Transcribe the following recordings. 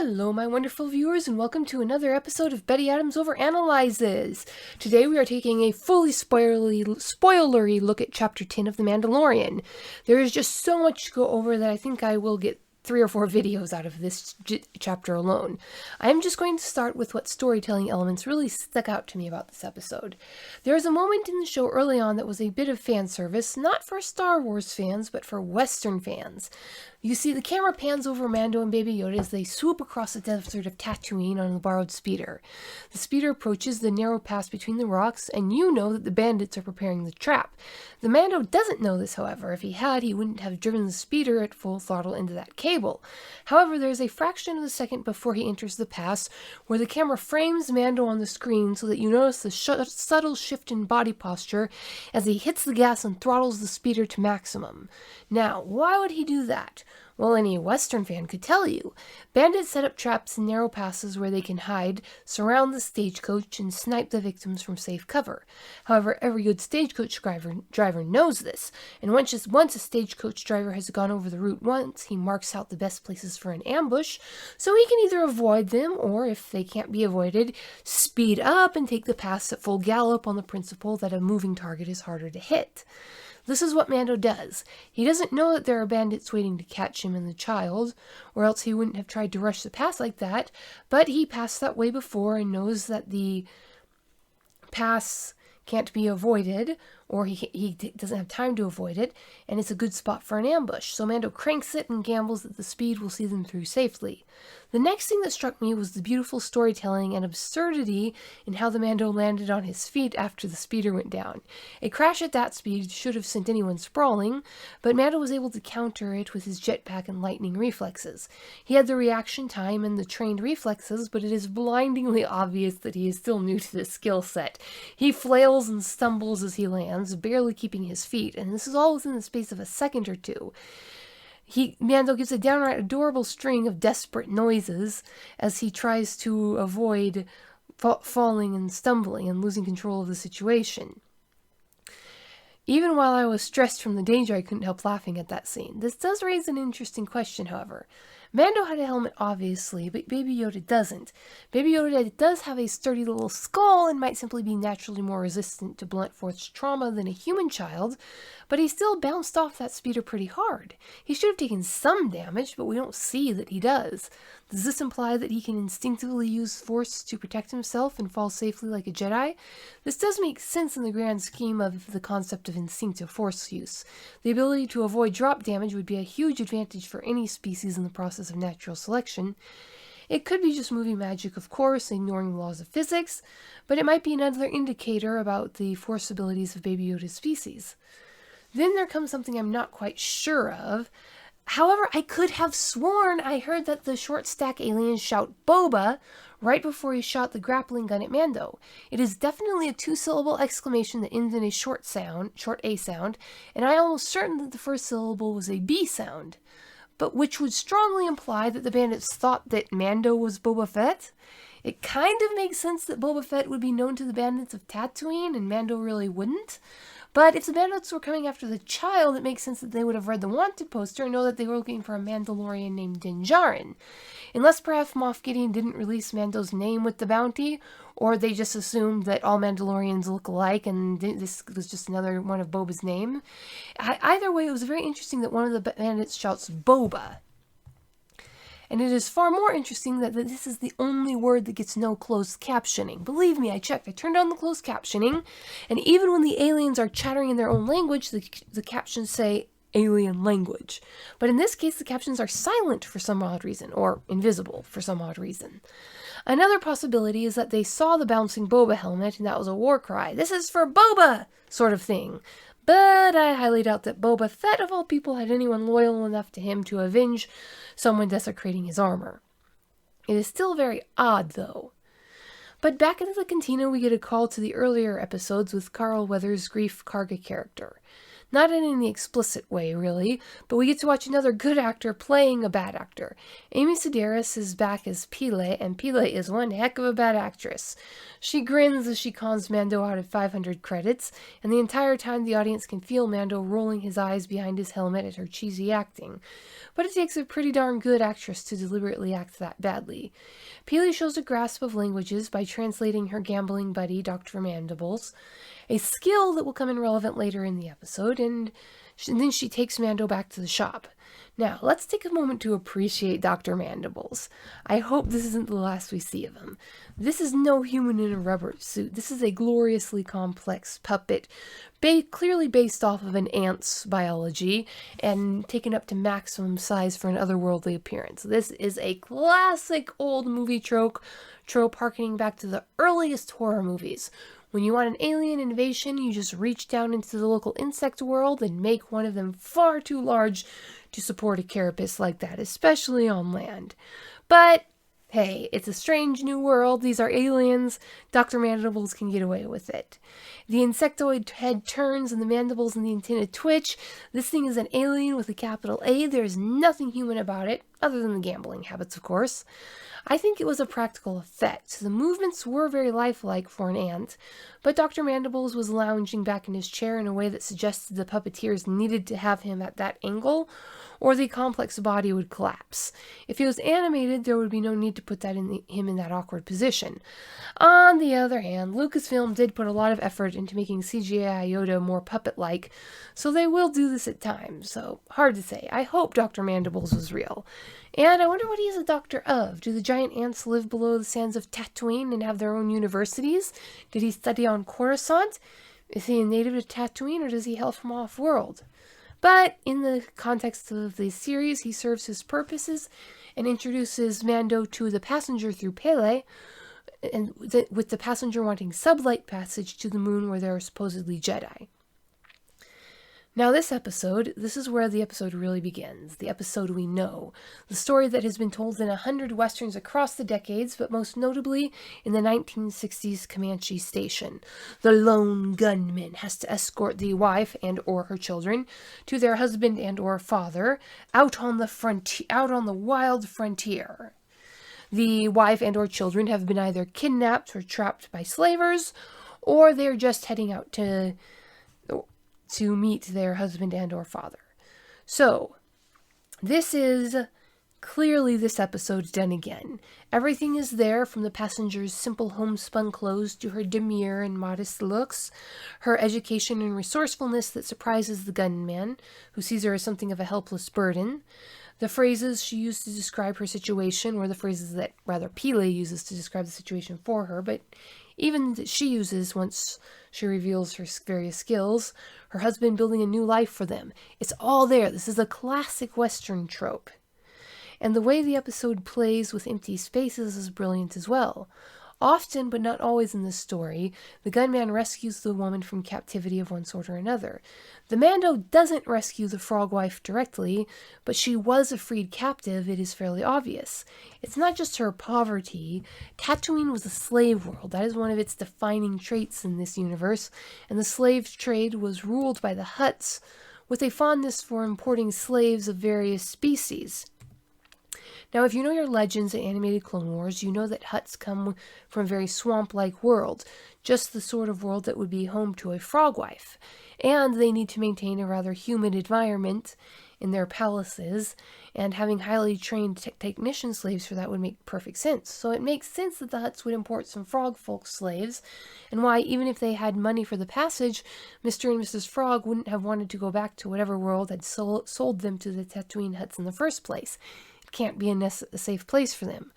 Hello, my wonderful viewers, and welcome to another episode of Betty Adams Overanalyzes. Today we are taking a fully spoilery look at Chapter 10 of The Mandalorian. There is just so much to go over that I think I will get 3 or 4 videos out of this chapter alone. I am just going to start with what storytelling elements really stuck out to me about this episode. There is a moment in the show early on that was a bit of fan service, not for Star Wars fans, but for Western fans. You see, the camera pans over Mando and Baby Yoda as they swoop across the desert of Tatooine on the borrowed speeder. The speeder approaches the narrow pass between the rocks, and you know that the bandits are preparing the trap. The Mando doesn't know this, however. If he had, he wouldn't have driven the speeder at full throttle into that cable. However, there is a fraction of a second before he enters the pass where the camera frames Mando on the screen so that you notice the subtle shift in body posture as he hits the gas and throttles the speeder to maximum. Now, why would he do that? Well, any Western fan could tell you. Bandits set up traps in narrow passes where they can hide, surround the stagecoach, and snipe the victims from safe cover. However, every good stagecoach driver knows this, and once a stagecoach driver has gone over the route once, he marks out the best places for an ambush, so he can either avoid them, or if they can't be avoided, speed up and take the pass at full gallop on the principle that a moving target is harder to hit. This is what Mando does. He doesn't know that there are bandits waiting to catch him and the child, or else he wouldn't have tried to rush the pass like that, but he passed that way before and knows that the pass can't be avoided, or he doesn't have time to avoid it, and it's a good spot for an ambush. So Mando cranks it and gambles that the speed will see them through safely. The next thing that struck me was the beautiful storytelling and absurdity in how the Mando landed on his feet after the speeder went down. A crash at that speed should have sent anyone sprawling, but Mando was able to counter it with his jetpack and lightning reflexes. He had the reaction time and the trained reflexes, but it is blindingly obvious that he is still new to this skill set. He flails and stumbles as he lands, barely keeping his feet, and this is all within the space of a second or two. Mando gives a downright adorable string of desperate noises as he tries to avoid falling and stumbling and losing control of the situation. Even while I was stressed from the danger, I couldn't help laughing at that scene. This does raise an interesting question, however. Mando had a helmet, obviously, but Baby Yoda doesn't. Baby Yoda does have a sturdy little skull and might simply be naturally more resistant to blunt force trauma than a human child, but he still bounced off that speeder pretty hard. He should have taken some damage, but we don't see that he does. Does this imply that he can instinctively use force to protect himself and fall safely like a Jedi? This does make sense in the grand scheme of the concept of instinctive force use. The ability to avoid drop damage would be a huge advantage for any species in the process of natural selection. It could be just movie magic, of course, ignoring the laws of physics, but it might be another indicator about the force abilities of Baby Yoda's species. Then there comes something I'm not quite sure of. However, I could have sworn I heard that the short stack aliens shout Boba right before he shot the grappling gun at Mando. It is definitely a 2-syllable exclamation that ends in a short A sound, and I am almost certain that the first syllable was a B sound, but which would strongly imply that the bandits thought that Mando was Boba Fett. It kind of makes sense that Boba Fett would be known to the bandits of Tatooine and Mando really wouldn't. But if the bandits were coming after the child, it makes sense that they would have read the wanted poster and know that they were looking for a Mandalorian named Din Djarin. Unless perhaps Moff Gideon didn't release Mando's name with the bounty, or they just assumed that all Mandalorians look alike and this was just another one of Boba's name. Either way, it was very interesting that one of the bandits shouts Boba. And it is far more interesting that this is the only word that gets no closed captioning. Believe me, I checked. I turned on the closed captioning, and even when the aliens are chattering in their own language, the captions say alien language. But in this case, the captions are silent for some odd reason, or invisible for some odd reason. Another possibility is that they saw the bouncing Boba helmet, and that was a war cry. This is for Boba! Sort of thing. But I highly doubt that Boba Fett, of all people, had anyone loyal enough to him to avenge someone desecrating his armor. It is still very odd, though. But back into the cantina, we get a call to the earlier episodes with Carl Weathers' Grief Karga character. Not in any explicit way, really, but we get to watch another good actor playing a bad actor. Amy Sedaris is back as Pele, and Pele is one heck of a bad actress. She grins as she cons Mando out of 500 credits, and the entire time the audience can feel Mando rolling his eyes behind his helmet at her cheesy acting. But it takes a pretty darn good actress to deliberately act that badly. Pele shows a grasp of languages by translating her gambling buddy, Dr. Mandibles, a skill that will come in relevant later in the episode, and then she takes Mando back to the shop. Now, let's take a moment to appreciate Dr. Mandibles. I hope this isn't the last we see of him. This is no human in a rubber suit. This is a gloriously complex puppet, clearly based off of an ant's biology, and taken up to maximum size for an otherworldly appearance. This is a classic old movie trope harkening back to the earliest horror movies. When you want an alien invasion, you just reach down into the local insect world and make one of them far too large to support a carapace like that, especially on land. But hey, it's a strange new world. These are aliens. Dr. Mandibles can get away with it. The insectoid head turns and the mandibles and the antenna twitch. This thing is an alien with a capital A. There's nothing human about it, other than the gambling habits, of course. I think it was a practical effect. The movements were very lifelike for an ant, but Dr. Mandibles was lounging back in his chair in a way that suggested the puppeteers needed to have him at that angle, or the complex body would collapse. If he was animated, there would be no need to put him in that awkward position. On the other hand, Lucasfilm did put a lot of effort into making CGI Yoda more puppet-like, so they will do this at times, so hard to say. I hope Dr. Mandibles was real. And I wonder what he is a doctor of. Do the giant ants live below the sands of Tatooine and have their own universities? Did he study on Coruscant? Is he a native of Tatooine, or does he hail from off-world? But in the context of the series, he serves his purposes and introduces Mando to the passenger through Pele, and with the passenger wanting sublight passage to the moon where there are supposedly Jedi. Now this is where the episode really begins, the episode we know, the story that has been told in 100 westerns across the decades, but most notably in the 1960s Comanche station. The lone gunman has to escort the wife and or her children to their husband and or father out on the wild frontier. The wife and or children have been either kidnapped or trapped by slavers, or they're just heading out to meet their husband and or father. So, this is clearly this episode done again. Everything is there, from the passenger's simple homespun clothes to her demure and modest looks, her education and resourcefulness that surprises the gunman, who sees her as something of a helpless burden. The phrases she used to describe her situation were the phrases that, Pele uses to describe the situation for her, but even that she uses once she reveals her various skills. Her husband building a new life for them. It's all there. This is a classic Western trope. And the way the episode plays with empty spaces is brilliant as well. Often, but not always in this story, the gunman rescues the woman from captivity of one sort or another. The Mando doesn't rescue the frog wife directly, but she was a freed captive, it is fairly obvious. It's not just her poverty. Tatooine was a slave world. That is one of its defining traits in this universe, and the slave trade was ruled by the Hutts, with a fondness for importing slaves of various species. Now, if you know your Legends and animated Clone Wars, you know that Hutts come from a very swamp-like world, just the sort of world that would be home to a frog wife. And they need to maintain a rather humid environment in their palaces, and having highly trained technician slaves for that would make perfect sense. So it makes sense that the Hutts would import some frog folk slaves, and why, even if they had money for the passage, Mr. and Mrs. Frog wouldn't have wanted to go back to whatever world had sold them to the Tatooine Hutts in the first place. Can't be a safe place for them.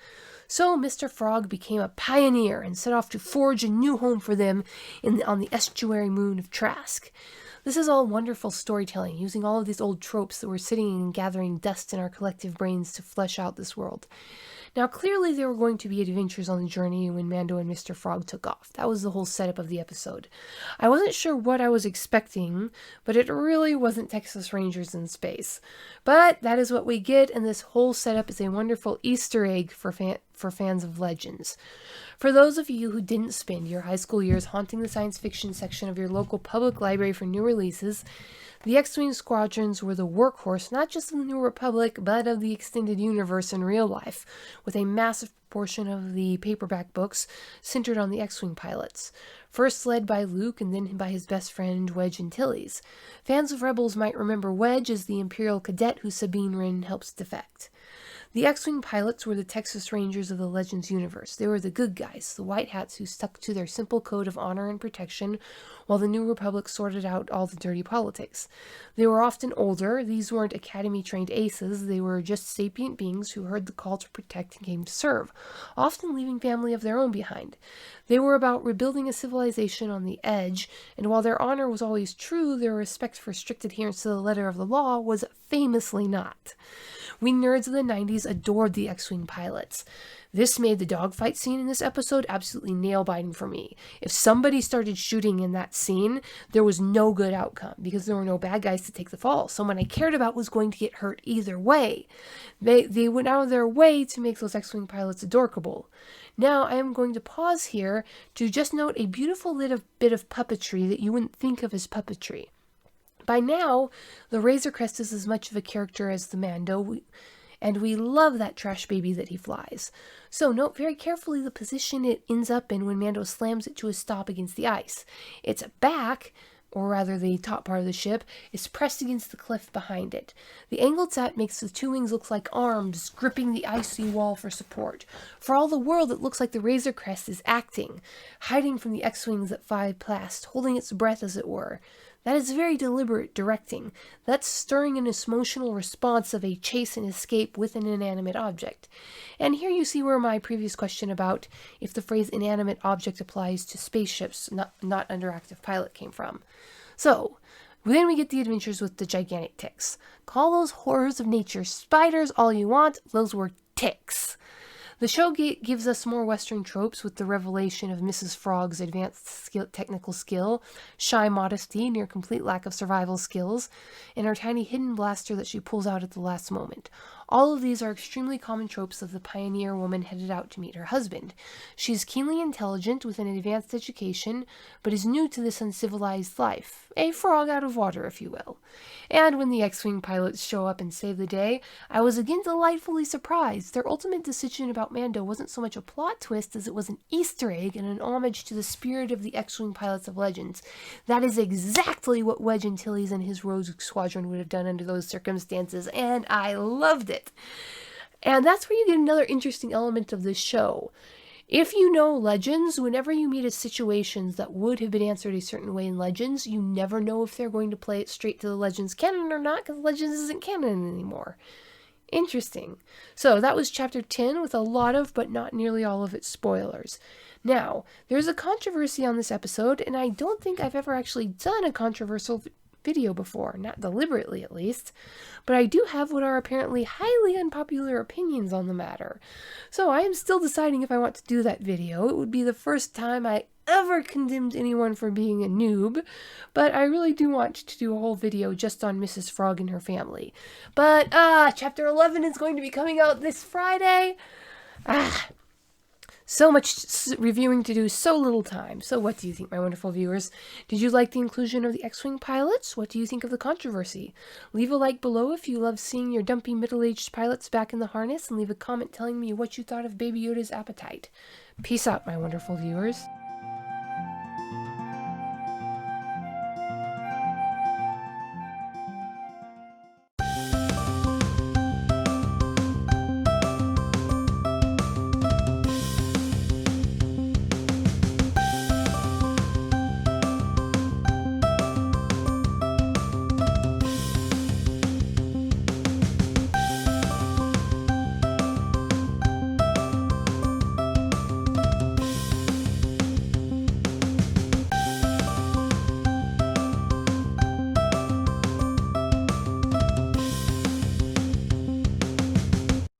So Mr. Frog became a pioneer and set off to forge a new home for them on the estuary moon of Trask. This is all wonderful storytelling, using all of these old tropes that were sitting and gathering dust in our collective brains to flesh out this world. Now, clearly there were going to be adventures on the journey when Mando and Mr. Frog took off. That was the whole setup of the episode. I wasn't sure what I was expecting, but it really wasn't Texas Rangers in space. But that is what we get, and this whole setup is a wonderful Easter egg for for fans of Legends. For those of you who didn't spend your high school years haunting the science fiction section of your local public library for new releases, the X-Wing squadrons were the workhorse not just of the New Republic, but of the extended universe in real life, with a massive proportion of the paperback books centered on the X-Wing pilots, first led by Luke and then by his best friend Wedge Antilles. Fans of Rebels might remember Wedge as the Imperial cadet who Sabine Wren helps defect. The X-Wing pilots were the Texas Rangers of the Legends universe. They were the good guys, the white hats who stuck to their simple code of honor and protection, while the New Republic sorted out all the dirty politics. They were often older. These weren't academy-trained aces. They were just sapient beings who heard the call to protect and came to serve, often leaving family of their own behind. They were about rebuilding a civilization on the edge, and while their honor was always true, their respect for strict adherence to the letter of the law was famously not. We nerds of the 90s adored the X-Wing pilots. This made the dogfight scene in this episode absolutely nail-biting for me. If somebody started shooting in that scene, there was no good outcome because there were no bad guys to take the fall. Someone I cared about was going to get hurt either way. They went out of their way to make those X-Wing pilots adorkable. Now, I am going to pause here to just note a beautiful little bit of puppetry that you wouldn't think of as puppetry. By now, the Razor Crest is as much of a character as the Mando, and we love that trash baby that he flies. So note very carefully the position it ends up in when Mando slams it to a stop against the ice. Its back, or rather the top part of the ship, is pressed against the cliff behind it. The angle it's at makes the two wings look like arms gripping the icy wall for support. For all the world, it looks like the Razor Crest is acting, hiding from the X-Wings that fly past, holding its breath as it were. That is very deliberate directing. That's stirring an emotional response of a chase and escape with an inanimate object. And here you see where my previous question about if the phrase inanimate object applies to spaceships, not under active pilot, came from. So, then we get the adventures with the gigantic ticks. Call those horrors of nature spiders all you want, those were ticks. The show gives us more Western tropes with the revelation of Mrs. Frog's advanced technical skill, shy modesty, near complete lack of survival skills, and her tiny hidden blaster that she pulls out at the last moment. All of these are extremely common tropes of the pioneer woman headed out to meet her husband. She is keenly intelligent with an advanced education, but is new to this uncivilized life. A frog out of water, if you will. And when the X-Wing pilots show up and save the day, I was again delightfully surprised. Their ultimate decision about Mando wasn't so much a plot twist as it was an Easter egg and an homage to the spirit of the X-Wing pilots of Legends. That is exactly what Wedge Antilles and his Rogue Squadron would have done under those circumstances, and I loved it. And that's where you get another interesting element of this show. If you know Legends, whenever you meet a situations that would have been answered a certain way in Legends, you never know if they're going to play it straight to the Legends canon or not, because Legends isn't canon anymore. Interesting. So that was Chapter 10 with a lot of, but not nearly all of its spoilers. Now, there's a controversy on this episode, and I don't think I've ever actually done a controversial video before, not deliberately at least, but I do have what are apparently highly unpopular opinions on the matter. So I am still deciding if I want to do that video. It would be the first time I ever condemned anyone for being a noob, but I really do want to do a whole video just on Mrs. Frog and her family. But, Chapter 11 is going to be coming out this Friday. So much reviewing to do, so little time. So what do you think, my wonderful viewers? Did you like the inclusion of the X-Wing pilots? What do you think of the controversy? Leave a like below if you love seeing your dumpy middle-aged pilots back in the harness, and leave a comment telling me what you thought of Baby Yoda's appetite. Peace out, my wonderful viewers.